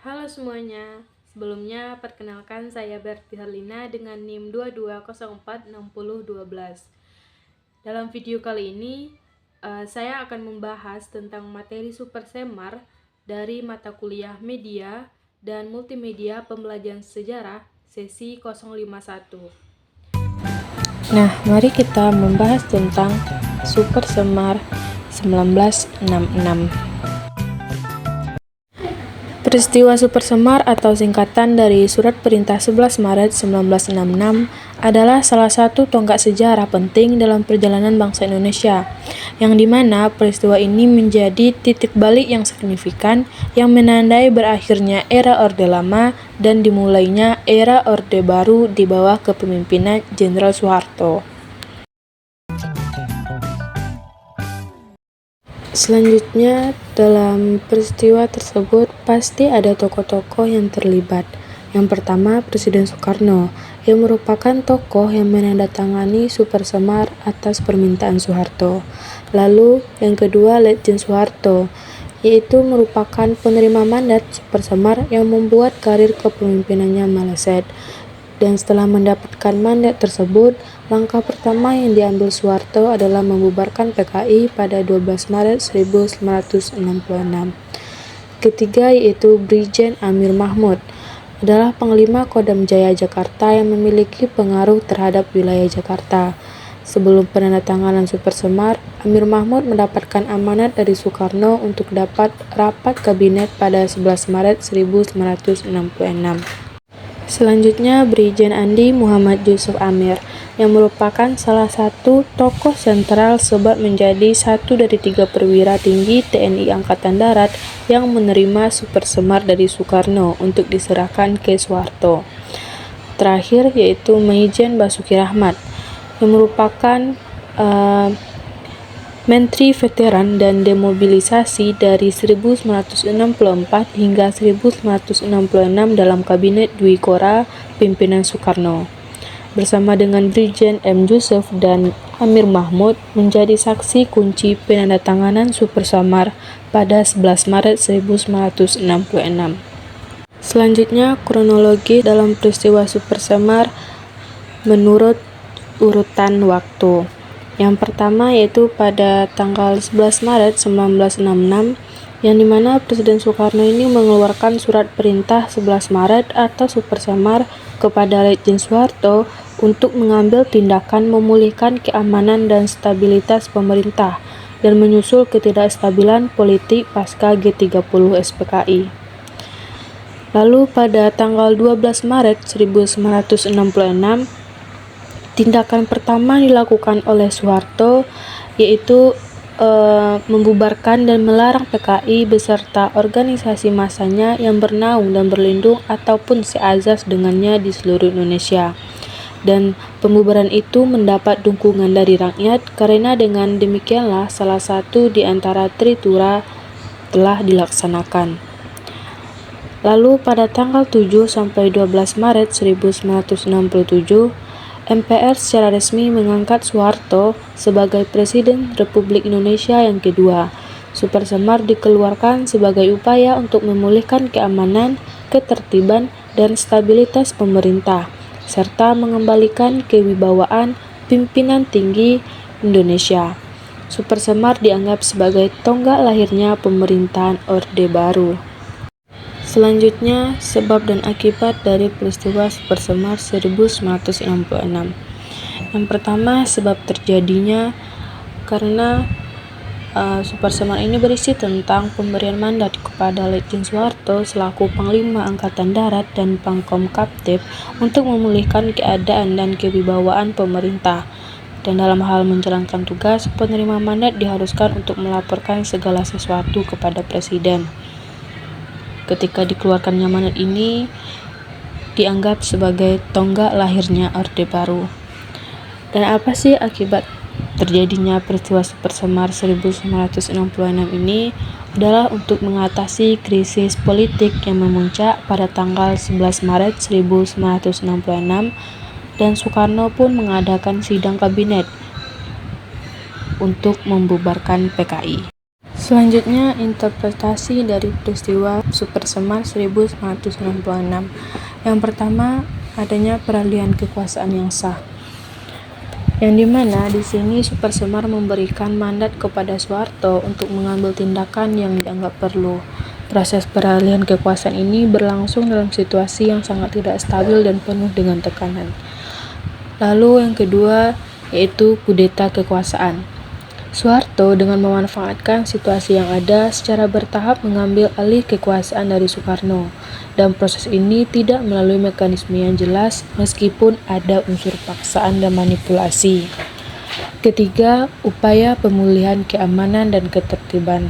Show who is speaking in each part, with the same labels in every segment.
Speaker 1: Halo semuanya, sebelumnya perkenalkan saya Berti Herlina dengan NIM 22046012. Dalam video kali ini, saya akan membahas tentang materi Super Semar dari mata kuliah Media dan Multimedia Pembelajaran Sejarah sesi 051. Nah, mari kita membahas tentang Super Semar 1966. Peristiwa Super Semar atau singkatan dari Surat Perintah 11 Maret 1966 adalah salah satu tonggak sejarah penting dalam perjalanan bangsa Indonesia, yang dimana peristiwa ini menjadi titik balik yang signifikan yang menandai berakhirnya era Orde Lama dan dimulainya era Orde Baru di bawah kepemimpinan Jenderal Soeharto. Selanjutnya, dalam peristiwa tersebut pasti ada tokoh-tokoh yang terlibat. Yang pertama, Presiden Soekarno, yang merupakan tokoh yang menandatangani Super Semar atas permintaan Soeharto. Lalu, yang kedua, Letjen Soeharto, yaitu merupakan penerima mandat Super Semar yang membuat karir kepemimpinannya meleset. Dan setelah mendapatkan mandat tersebut, langkah pertama yang diambil Soeharto adalah membubarkan PKI pada 12 Maret 1966. Ketiga yaitu Brigjen Amir Mahmud, adalah Panglima Kodam Jaya Jakarta yang memiliki pengaruh terhadap wilayah Jakarta. Sebelum penandatanganan Super Semar, Amir Mahmud mendapatkan amanat dari Soekarno untuk dapat rapat kabinet pada 11 Maret 1966. Selanjutnya, Brigjen Andi Muhammad Yusuf Amir, yang merupakan salah satu tokoh sentral sebab menjadi satu dari 3 perwira tinggi TNI Angkatan Darat yang menerima Super Semar dari Soekarno untuk diserahkan ke Soeharto. Terakhir yaitu Maijen Basuki Rahmat, yang merupakan Menteri Veteran dan Demobilisasi dari 1964 hingga 1966 dalam Kabinet Dwi Kora pimpinan Soekarno. Bersama dengan Brigjen M. Yusuf dan Amir Mahmud menjadi saksi kunci penandatanganan Super Semar pada 11 Maret 1966. Selanjutnya, kronologi dalam peristiwa Super Semar menurut urutan waktu. Yang pertama yaitu pada tanggal 11 Maret 1966, yang dimana Presiden Soekarno ini mengeluarkan surat perintah 11 Maret atau Super Semar kepada Letjen Soeharto untuk mengambil tindakan memulihkan keamanan dan stabilitas pemerintah dan menyusul ketidakstabilan politik pasca G30 SPKI. Lalu pada tanggal 12 Maret 1966, tindakan pertama dilakukan oleh Soeharto yaitu membubarkan dan melarang PKI beserta organisasi masanya yang bernaung dan berlindung ataupun seazas dengannya di seluruh Indonesia. Dan pembubaran itu mendapat dukungan dari rakyat karena dengan demikianlah salah satu di antara Tritura telah dilaksanakan. Lalu pada tanggal 7 sampai 12 Maret 1967, MPR secara resmi mengangkat Soeharto sebagai Presiden Republik Indonesia yang kedua. Super Semar dikeluarkan sebagai upaya untuk memulihkan keamanan, ketertiban, dan stabilitas pemerintah, serta mengembalikan kewibawaan pimpinan tinggi Indonesia. Super Semar dianggap sebagai tonggak lahirnya pemerintahan Orde Baru. Selanjutnya, sebab dan akibat dari peristiwa Super Semar 1966. Yang pertama, sebab terjadinya karena Super Semar ini berisi tentang pemberian mandat kepada Letjen Soeharto selaku Panglima Angkatan Darat dan Pangkom Kaptip untuk memulihkan keadaan dan kewibawaan pemerintah. Dan dalam hal menjalankan tugas, penerima mandat diharuskan untuk melaporkan segala sesuatu kepada Presiden. Ketika dikeluarkannya mandat ini dianggap sebagai tonggak lahirnya Orde Baru. Dan apa sih akibat terjadinya peristiwa Super Semar 1966 ini? Adalah untuk mengatasi krisis politik yang memuncak pada tanggal 11 Maret 1966 dan Soekarno pun mengadakan sidang kabinet untuk membubarkan PKI. Selanjutnya, interpretasi dari peristiwa Super Semar 1966. Yang pertama, adanya peralihan kekuasaan yang sah. Yang dimana di sini Super Semar memberikan mandat kepada Soeharto untuk mengambil tindakan yang dianggap perlu. Proses peralihan kekuasaan ini berlangsung dalam situasi yang sangat tidak stabil dan penuh dengan tekanan. Lalu yang kedua, yaitu kudeta kekuasaan. Soeharto dengan memanfaatkan situasi yang ada secara bertahap mengambil alih kekuasaan dari Soekarno, dan proses ini tidak melalui mekanisme yang jelas meskipun ada unsur paksaan dan manipulasi. Ketiga, upaya pemulihan keamanan dan ketertiban.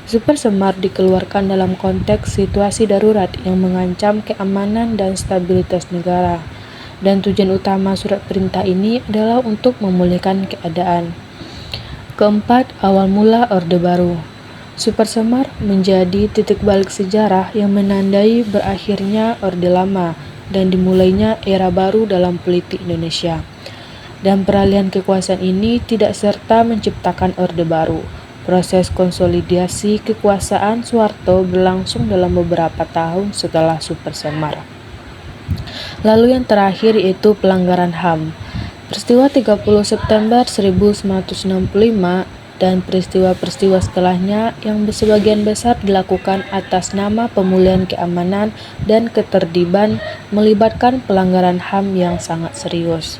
Speaker 1: Super Semar dikeluarkan dalam konteks situasi darurat yang mengancam keamanan dan stabilitas negara, dan tujuan utama surat perintah ini adalah untuk memulihkan keadaan. Keempat, awal mula Orde Baru. Super Semar menjadi titik balik sejarah yang menandai berakhirnya Orde Lama dan dimulainya era baru dalam politik Indonesia. Dan peralihan kekuasaan ini tidak serta menciptakan Orde Baru. Proses konsolidasi kekuasaan Soeharto berlangsung dalam beberapa tahun setelah Super Semar. Lalu yang terakhir yaitu pelanggaran HAM. Peristiwa 30 September 1965 dan peristiwa-peristiwa setelahnya yang sebagian besar dilakukan atas nama pemulihan keamanan dan ketertiban melibatkan pelanggaran HAM yang sangat serius.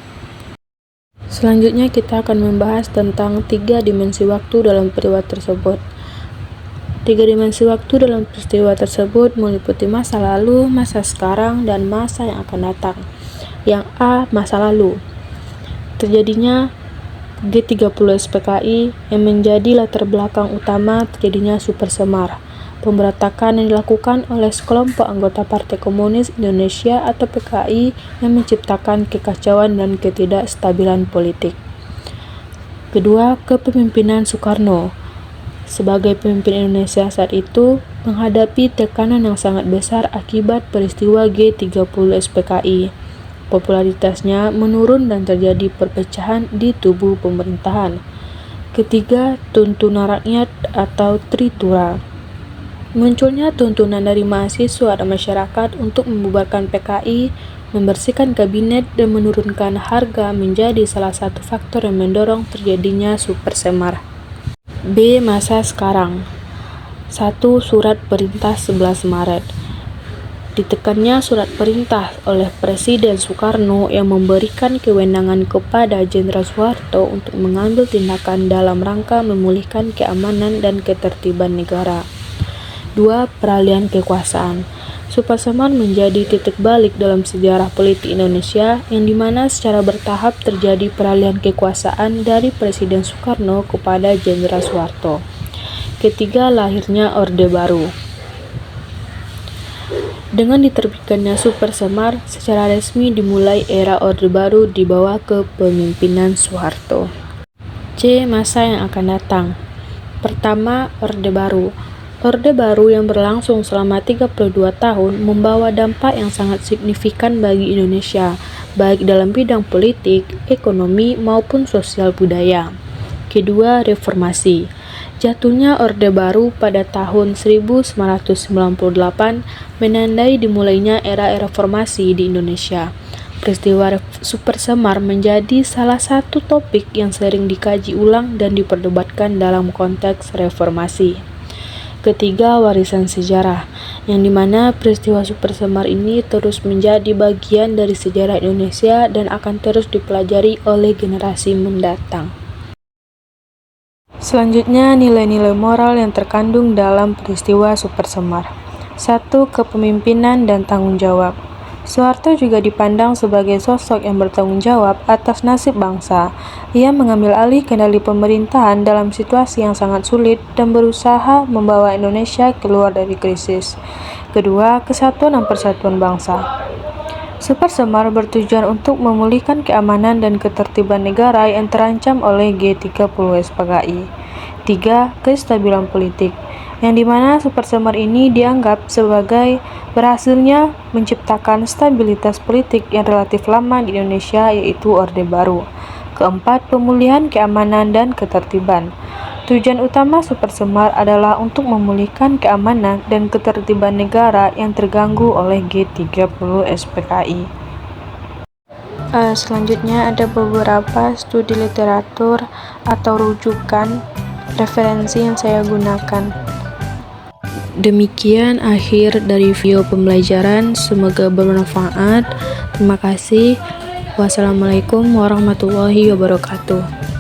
Speaker 1: Selanjutnya kita akan membahas tentang 3 dimensi waktu dalam peristiwa tersebut. 3 dimensi waktu dalam peristiwa tersebut meliputi masa lalu, masa sekarang, dan masa yang akan datang. Yang A, masa lalu. Terjadinya G30 SPKI yang menjadi latar belakang utama terjadinya Super Semar, pemberontakan yang dilakukan oleh sekelompok anggota Partai Komunis Indonesia atau PKI yang menciptakan kekacauan dan ketidakstabilan politik. Kedua, kepemimpinan Soekarno sebagai pemimpin Indonesia saat itu menghadapi tekanan yang sangat besar akibat peristiwa G30 SPKI. Popularitasnya menurun dan terjadi perpecahan di tubuh pemerintahan. Ketiga, tuntunan rakyat atau Tritura. Munculnya tuntunan dari mahasiswa dan masyarakat untuk membubarkan PKI, membersihkan kabinet, dan menurunkan harga menjadi salah satu faktor yang mendorong terjadinya Super Semar. B. Masa sekarang. 1. Surat Perintah 11 Maret. Ditekannya surat perintah oleh Presiden Soekarno yang memberikan kewenangan kepada Jenderal Soeharto untuk mengambil tindakan dalam rangka memulihkan keamanan dan ketertiban negara. 2. Peralihan kekuasaan. Super Semar menjadi titik balik dalam sejarah politik Indonesia yang dimana secara bertahap terjadi peralihan kekuasaan dari Presiden Soekarno kepada Jenderal Soeharto. Ketiga, lahirnya Orde Baru. Dengan diterbitkannya Super Semar, secara resmi dimulai era Orde Baru di bawah kepemimpinan Soeharto. C. Masa yang akan datang. Pertama, Orde Baru. Orde Baru yang berlangsung selama 32 tahun membawa dampak yang sangat signifikan bagi Indonesia, baik dalam bidang politik, ekonomi, maupun sosial budaya. Kedua, reformasi. Jatuhnya Orde Baru pada tahun 1998 menandai dimulainya era reformasi di Indonesia. Peristiwa Super Semar menjadi salah satu topik yang sering dikaji ulang dan diperdebatkan dalam konteks reformasi. Ketiga, warisan sejarah, yang dimana peristiwa Super Semar ini terus menjadi bagian dari sejarah Indonesia dan akan terus dipelajari oleh generasi mendatang. Selanjutnya, nilai-nilai moral yang terkandung dalam peristiwa Super Semar. 1. Kepemimpinan dan tanggung jawab. Soeharto juga dipandang sebagai sosok yang bertanggung jawab atas nasib bangsa. Ia mengambil alih kendali pemerintahan dalam situasi yang sangat sulit dan berusaha membawa Indonesia keluar dari krisis. Kedua, kesatuan dan persatuan bangsa. Super Semar bertujuan untuk memulihkan keamanan dan ketertiban negara yang terancam oleh G30 SPKI. 3. Kestabilan politik, yang dimana Super Semar ini dianggap sebagai berhasilnya menciptakan stabilitas politik yang relatif lama di Indonesia, yaitu Orde Baru. Keempat, pemulihan keamanan dan ketertiban. Tujuan utama Super Semar adalah untuk memulihkan keamanan dan ketertiban negara yang terganggu oleh G30 SPKI. Selanjutnya ada beberapa studi literatur atau rujukan referensi yang saya gunakan. Demikian akhir dari video pembelajaran, semoga bermanfaat. Terima kasih. Wassalamualaikum warahmatullahi wabarakatuh.